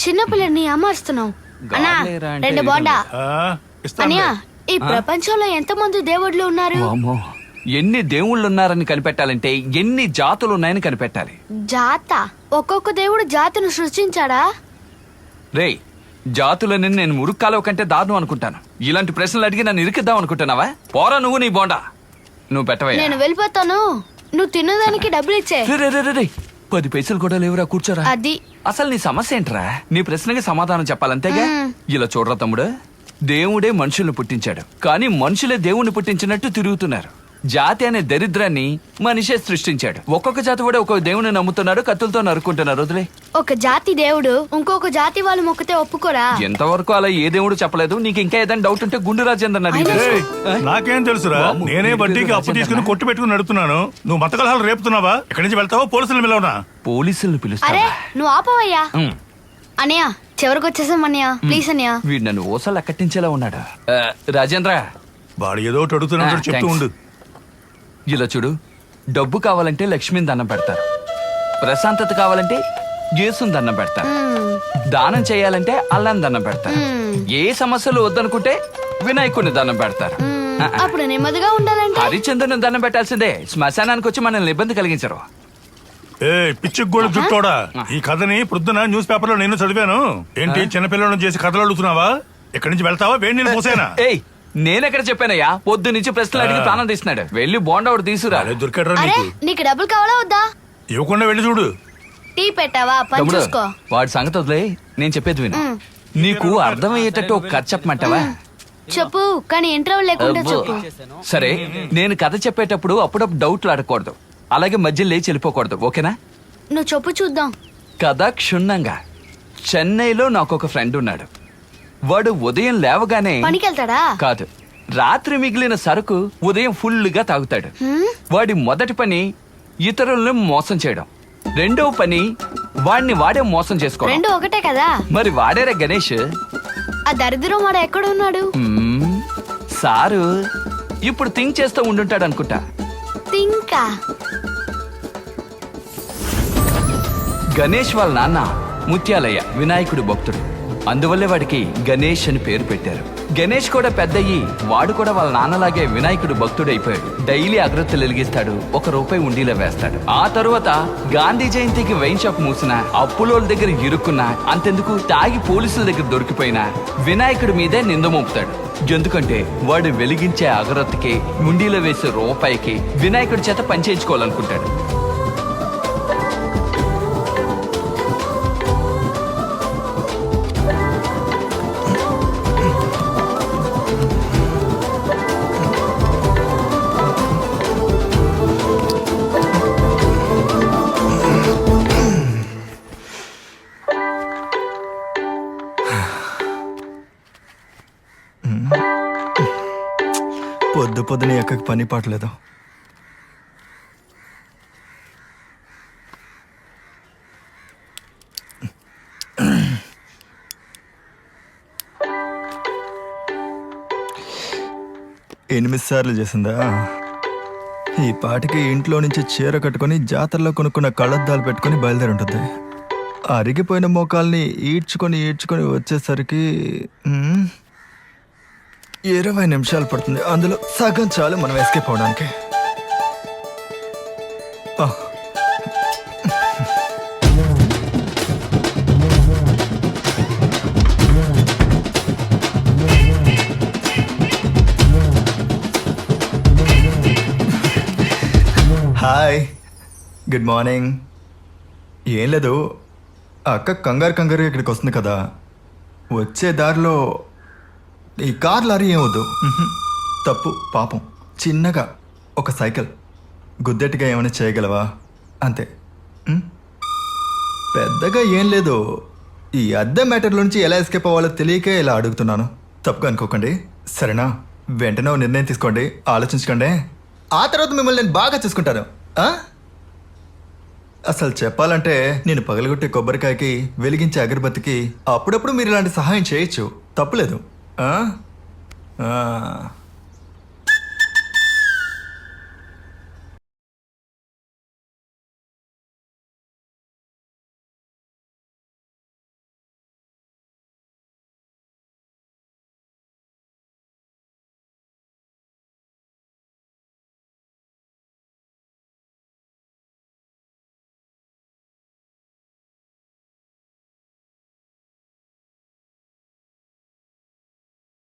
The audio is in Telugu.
చిన్నపిల్లని అమర్స్తున్నావు అన్నా. 2 బోండా అనియా. ఈ ప్రపంచంలో ఎంతమంది దేవుళ్ళు ఉన్నారు? ఎన్ని దేవుళ్ళు ఉన్నారని కనిపెట్టాలంటే ఎన్ని జాతులు ఉన్నాయని కనిపెట్టాలి. జాత? ఒక్కొక్క దేవుడు జాతిని సృష్టించాడా? రే, జాతులని నేను మురుక్కాలో కంటే దారుణం అనుకుంటాను. ఇలాంటి ప్రశ్నలు అడిగి నన్ను ఇరికిద్దాం అనుకుంటున్నావా? పోరా నువ్వు నీ బోండా. నువ్వు పెట్టవయ్యా. నేను వెళ్ళిపోతాను. నువ్వు తిన్నదానికి డబ్బులు ఇచ్చే. 10 పైసలు కూడా లేవురా, కూర్చోరా. అది అసలు నీ సమస్య ఏంట్రా? నీ ప్రశ్నకి సమాధానం చెప్పాలంతేగా. ఇలా చూడరా తమ్ముడు, దేవుడే మనుషుల్ని పుట్టించాడు, కానీ మనుషులే దేవుణ్ణి పుట్టించినట్టు తిరుగుతున్నారు. జాతి అనే దరిద్రాన్ని మనిషే సృష్టించాడు. ఒక్కొక్క జాతి కూడా ఒక్కొక్క దేవుని నమ్ముతున్నాడు, కత్తులతో నరుక్కుంటున్నారు. వదిలే. ఒక జాతి దేవుడు ఇంకొక జాతి వాళ్ళు మొక్కితే ఒప్పుకోరా? ఎంతవరకు అలా ఏ దేవుడు చెప్పలేదు. నీకు ఇంకా ఏదైనా డౌట్ ఉంటే గుండు రాజేందర్ నాకేం తెలుసురా? నేనే వడ్డీకి అప్పు తీసుకుని కొట్టు పెట్టుకుని నడుతున్నాను. నువ్వు మత కలహాలు రేపుతున్నావా? ఎక్కడి నుంచి వెళ్తావా? పోలీసులు పిలవనా? పోలీసులు పిలుస్తా. అరే నువ్వు ఆపవయ్యా. అన్నయ్య చివరికి వచ్చేసాం అన్నయ్య, ప్లీజ్ అన్నయ్య. వీడు నన్ను ఓసలు ఎక్కట్టించేలా ఉన్నాడు. రాజేంద్ర, వాడు ఏదో ఒకటి అడుగుతున్నాడు, చెప్తూ ఉండు. ఇలా చూడు, డబ్బు కావాలంటే లక్ష్మిని దండం పెడతారు, ప్రశాంతత కావాలంటే యేసుని దండం పెడతారు, దానం చేయాలంటే అల్లాని దండం పెడతారు, ఏ సమస్యలు వద్దనుకుంటే వినాయకుడిని దండం పెడతారు. అప్పుడు నెమ్మదిగా ఉండాలంటే హరిచంద్రుని దండం పెట్టాల్సిందే. శ్మశానానికి వచ్చి మనల్ని ఇబ్బంది కలిగించరు. పిచ్చి గోళ్ళు చుట్టోడా, ఈ కథని పొద్దున న్యూస్ పేపర్ లో నేను చదివాను. ఏంటి చిన్నపిల్లలను చేసి కథలు అడుగుతున్నావా? ఎక్కడి నుంచి వెళ్తావా? వేడి నేను పోసేనా? నేనెక్కడ చెప్పానయ్యా? పొద్దు నుంచి ప్రశ్నలు అడిగి ప్రాణం తీస్తున్నాడు. వెళ్ళి బోండా ఒకటి తీసుకురా. నీకు డబ్బులు కావాలా వద్దా? ఇవ్వకుండా వెళ్ళి చూడు. టీ పెట్టావా? పని చూసుకో. వాడి సంగతి వదిలే, నేను చెప్పేది విను. నీకు అర్థమయ్యేటట్టు ఒక కథ చెప్పమంటావా? చెప్పు, కానీ ఇంటర్వ్యూ లేకుండా చెప్పు. సరే, నేను కథ చెప్పేటప్పుడు అప్పుడప్పుడు డౌట్లు అడగకూడదు, అలాగే మధ్యలో లేచి వెళ్ళిపోకూడదు, ఓకేనా? నువ్వు చెప్పు చూద్దాం. కథ క్షుణ్ణంగా. చెన్నైలో నాకు ఒక ఫ్రెండ్ ఉన్నాడు. వాడు ఉదయం లేవగానే పనికెళ్తాడా? కాదు, రాత్రి మిగిలిన సరుకు ఉదయం ఫుల్ గా తాగుతాడు. వాడి మొదటి పని ఇతరులను మోసం చేయడం, రెండవ పని వాడిని వాడే మోసం చేసుకోవడం. రెండు ఒకటే కదా మరి. వాడేరా గణేష్. ఆ దరిద్రం వాడు ఎక్కడ ఉన్నాడు? సారు ఇప్పుడు థింక్ చేస్తూ ఉండుంటాడు అనుకుంటా. థింకా? గణేష్ వాళ్ళ నాన్న ముత్యాలయ్య వినాయకుడు భక్తుడు, అందువల్లే వాడికి గణేష్ అని పేరు పెట్టారు. గణేష్ కూడా పెద్దయ్యి వాడు కూడా వాళ్ళ నాన్నలాగే వినాయకుడు భక్తుడైపోయాడు. డైలీ అగరత్తులు వెలిగిస్తాడు, ₹1 ఉండీలో వేస్తాడు. ఆ తరువాత గాంధీ జయంతికి వైన్ షాప్ మూసినా, అప్పులోల దగ్గర ఇరుక్కున్నా, అంతెందుకు తాగి పోలీసుల దగ్గర దొరికిపోయినా వినాయకుడి మీదే నింద మోపుతాడు. ఎందుకంటే వాడు వెలిగించే అగరత్తుకి, ఉండీలో వేసే రూపాయికి వినాయకుడి చేత పనిచేయించుకోవాలనుకుంటాడు. పొద్దునే ఎక్కకి పని పాటలేదు. ఎనిమిది సార్లు చేసిందా? ఈ పాటికి ఇంట్లో నుంచి చీర కట్టుకొని జాతరలో కొనుక్కున్న కళ్ళద్దాలు పెట్టుకొని బయలుదేరి ఉంటుంది. అరిగిపోయిన మోకాల్ని ఈడ్చుకొని వచ్చేసరికి 20 నిమిషాలు పడుతుంది. అందులో సగం చాలు మనం ఎస్కేప్ అవడానికి. Hi, good morning. ఏం లేదు, అక్క కంగారు ఇక్కడికి వస్తుంది కదా, వచ్చే దారిలో ఈ కార్ లారీ ఏమొద్దు. తప్పు, పాపం. చిన్నగా ఒక సైకిల్ గుద్దెట్టుగా ఏమైనా చేయగలవా? అంతే. పెద్దగా ఏం లేదు. ఈ అద్దె మ్యాటర్లో నుంచి ఎలా ఎస్కేప్ అవ్వాలో తెలియకే ఇలా అడుగుతున్నాను. తప్పుగా అనుకోకండి, సరేనా? వెంటనే నిర్ణయం తీసుకోండి, ఆలోచించకండి. ఆ తర్వాత మిమ్మల్ని నేను బాగా చూసుకుంటాను. అసలు చెప్పాలంటే నేను పగలగొట్టే కొబ్బరికాయకి, వెలిగించే అగరబత్తికి అప్పుడప్పుడు మీరు ఇలాంటి సహాయం చేయొచ్చు, తప్పులేదు.